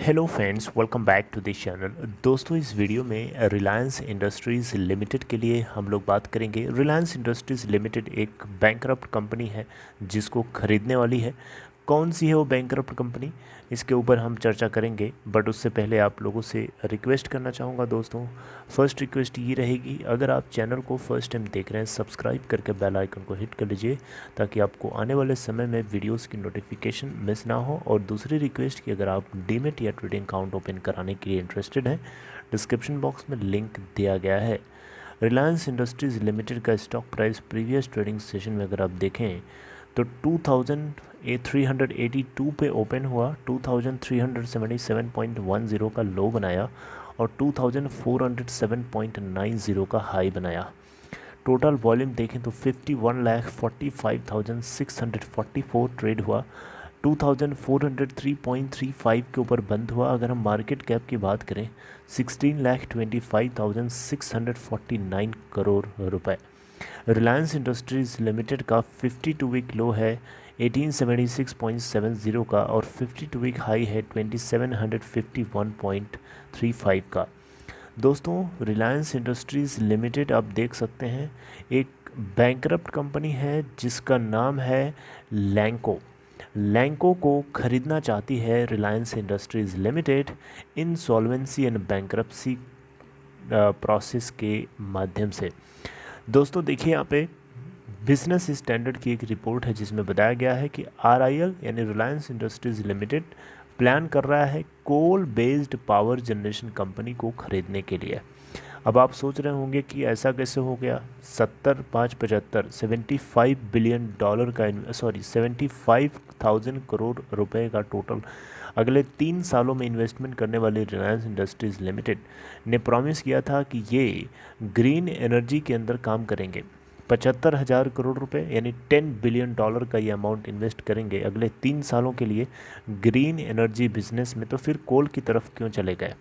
Hello friends, welcome back to this channel. दोस्तों, इस video में रिलायंस इंडस्ट्रीज़ लिमिटेड के लिए हम लोग बात करेंगे। रिलायंस इंडस्ट्रीज़ लिमिटेड एक बैंकरप्ट कंपनी है जिसको खरीदने वाली है। कौन सी है वो बैंकरप्ट कंपनी, इसके ऊपर हम चर्चा करेंगे। बट उससे पहले आप लोगों से रिक्वेस्ट करना चाहूँगा दोस्तों। फर्स्ट रिक्वेस्ट ये रहेगी, अगर आप चैनल को फर्स्ट टाइम देख रहे हैं, सब्सक्राइब करके बेल आइकन को हिट कर लीजिए ताकि आपको आने वाले समय में वीडियोस की नोटिफिकेशन मिस ना हो। और दूसरी रिक्वेस्ट कि अगर आप डीमेट या ट्रेडिंग अकाउंट ओपन कराने के लिए इंटरेस्टेड हैं, डिस्क्रिप्शन बॉक्स में लिंक दिया गया है। रिलायंस इंडस्ट्रीज़ लिमिटेड का stock price previous trading session में अगर आप देखें तो 2382 पे ओपन हुआ, 2377.10 का लो बनाया और 2407.90 का हाई बनाया। टोटल वॉल्यूम देखें तो 51,45,644 ट्रेड हुआ, 2403.35 के ऊपर बंद हुआ। अगर हम मार्केट कैप की बात करें 16,25,649 करोड़ रुपए। रिलायंस इंडस्ट्रीज़ लिमिटेड का 52 वीक लो है 1876.70 का और 52 वीक हाई है 2751.35 का। दोस्तों, रिलायंस इंडस्ट्रीज़ लिमिटेड आप देख सकते हैं एक बैंकरप्ट कंपनी है जिसका नाम है लैंको। लैंको को खरीदना चाहती है Reliance industries limited insolvency and bankruptcy process के माध्यम से। दोस्तों देखिए, यहाँ पे बिजनेस स्टैंडर्ड की एक रिपोर्ट है जिसमें बताया गया है कि आरआईएल यानी रिलायंस इंडस्ट्रीज़ लिमिटेड प्लान कर रहा है coal based power generation company को खरीदने के लिए। अब आप सोच रहे होंगे कि ऐसा कैसे हो गया। 75 बिलियन डॉलर का 75,000 करोड़ रुपए का टोटल अगले 3 सालों में इन्वेस्टमेंट करने वाली रिलायंस इंडस्ट्रीज़ लिमिटेड ने प्रॉमिस किया था कि ये ग्रीन एनर्जी के अंदर काम करेंगे। 75,000 करोड़ रुपए यानी 10 बिलियन डॉलर का ये अमाउंट इन्वेस्ट करेंगे अगले 3 सालों के लिए ग्रीन एनर्जी बिजनेस में। तो फिर कोल की तरफ क्यों चले गए।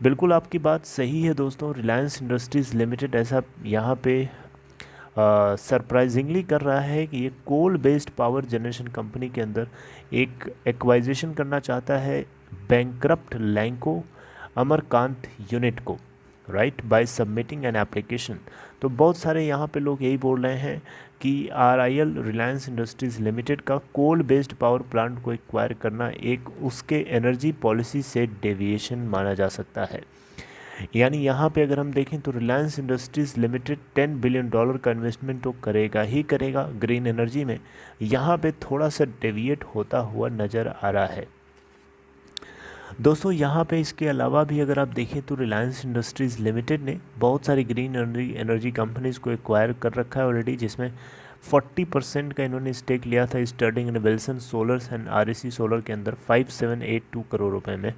बिल्कुल आपकी बात सही है दोस्तों। रिलायंस इंडस्ट्रीज़ लिमिटेड ऐसा यहाँ पे सरप्राइजिंगली कर रहा है कि ये coal based power generation company के अंदर एक एक्वाइजेशन करना चाहता है बैंकरप्ट लैंको अमरकांत यूनिट को, right, by submitting an application. तो बहुत सारे यहाँ पे लोग यही बोल रहे हैं कि आरआईएल रिलायंस इंडस्ट्रीज़ लिमिटेड का कोल बेस्ड पावर प्लांट को एक्वायर करना एक उसके एनर्जी पॉलिसी से डेविएशन माना जा सकता है। यानी यहाँ पे अगर हम देखें तो Reliance industries limited 10 billion dollar का इन्वेस्टमेंट तो करेगा ही करेगा ग्रीन एनर्जी में, यहाँ पे थोड़ा सा डेविएट होता हुआ नज़र आ रहा है। दोस्तों यहाँ पे इसके अलावा भी अगर आप देखें तो रिलायंस इंडस्ट्रीज़ लिमिटेड ने बहुत सारी ग्रीन एनर्जी कंपनीज़ को एक्वायर कर रखा है ऑलरेडी, जिसमें 40% का इन्होंने स्टेक लिया था Sterling and Wilson solars and REC solar के अंदर 5782 करोड़ रुपए में।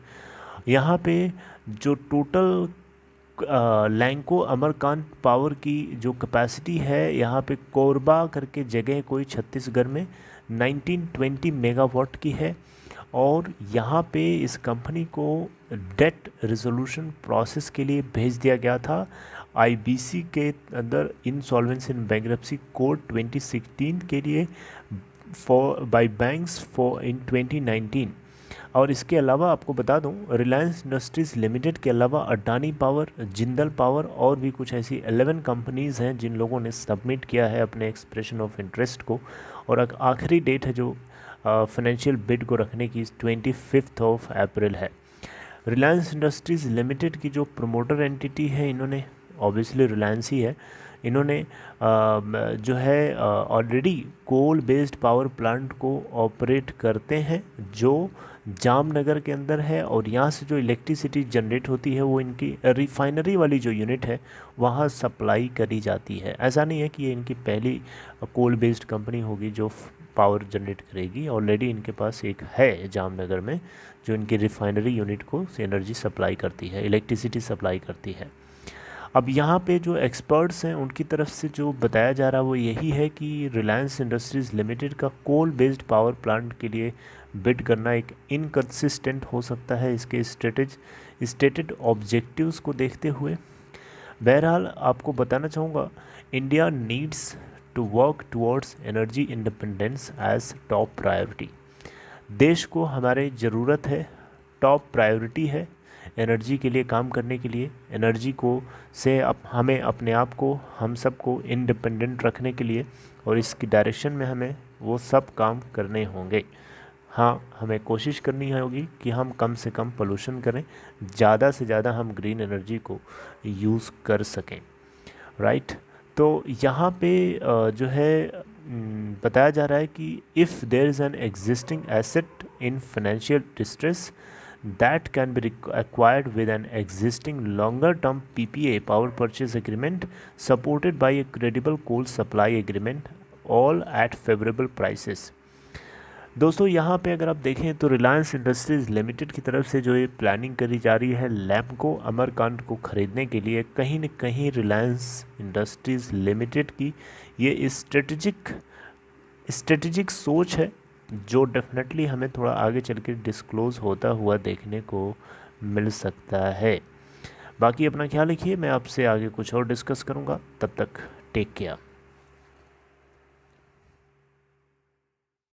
यहाँ पे जो टोटल लैंको अमरकांत पावर की जो कैपेसिटी है यहाँ पे कोरबा करके जगह कोई छत्तीसगढ़ में 1920 मेगावाट की है। और यहाँ पे इस कंपनी को डेट रिजोल्यूशन प्रोसेस के लिए भेज दिया गया था आईबीसी के अंदर, इंसॉल्वेंसी एंड बैंकरप्सी कोड 2016 के लिए for bye banks for in 2019। और इसके अलावा आपको बता दूं, रिलायंस इंडस्ट्रीज़ लिमिटेड के अलावा अडानी पावर, जिंदल पावर और भी कुछ ऐसी 11 कंपनीज़ हैं जिन लोगों ने सबमिट किया है अपने एक्सप्रेशन ऑफ इंटरेस्ट को। और आखिरी डेट है जो फाइनेंशियल बिड को रखने की 25 अप्रैल है। रिलायंस इंडस्ट्रीज़ लिमिटेड की जो प्रमोटर एंटिटी है, इन्होंने ऑब्वियसली रिलायंस ही है, इन्होंने जो है already coal based power plant को ऑपरेट करते हैं जो जामनगर के अंदर है। और यहाँ से जो इलेक्ट्रिसिटी जनरेट होती है वो इनकी रिफाइनरी वाली जो यूनिट है वहाँ सप्लाई करी जाती है। ऐसा नहीं है कि ये इनकी पहली कोल बेस्ड कंपनी होगी जो पावर जनरेट करेगी। ऑलरेडी इनके पास एक है जामनगर में जो इनकी रिफाइनरी यूनिट को एनर्जी सप्लाई करती है, इलेक्ट्रिसिटी सप्लाई करती है। अब यहाँ पे जो एक्सपर्ट्स हैं उनकी तरफ से जो बताया जा रहा है वो यही है कि रिलायंस इंडस्ट्रीज़ लिमिटेड का कोल बेस्ड पावर प्लांट के लिए बिड करना एक इनकंसिस्टेंट हो सकता है इसके स्टेटेड ऑब्जेक्टिव्स को देखते हुए। बहरहाल आपको बताना चाहूँगा, India needs to work towards energy independence as top priority. देश को हमारे ज़रूरत है टॉप प्रायोरिटी है एनर्जी के लिए काम करने के लिए, एनर्जी को से हमें अपने आप को, हम सबको इंडिपेंडेंट रखने के लिए, और इसकी डायरेक्शन में हमें वो सब काम करने होंगे। हाँ, हमें कोशिश करनी होगी कि हम कम से कम पोल्यूशन करें, ज़्यादा से ज़्यादा हम ग्रीन एनर्जी को यूज़ कर सकें, राइट। तो यहाँ पे जो है बताया जा रहा है कि if there is an existing asset in financial distress that can be acquired with an existing longer term PPA power purchase agreement supported by a credible coal supply agreement all at favorable prices। दोस्तों यहाँ पे अगर आप देखें तो Reliance industries limited की तरफ से जो ये प्लानिंग करी जा रही है लैम्को अमरकांत को ख़रीदने के लिए, कहीं न कहीं रिलायंस इंडस्ट्रीज़ लिमिटेड की ये स्ट्रेटेजिक सोच है जो डेफिनेटली हमें थोड़ा आगे चल के डिस्क्लोज़ होता हुआ देखने को मिल सकता है। बाकी अपना ख्याल रखिए, मैं आपसे आगे कुछ और डिस्कस करूँगा, तब तक टेक केयर।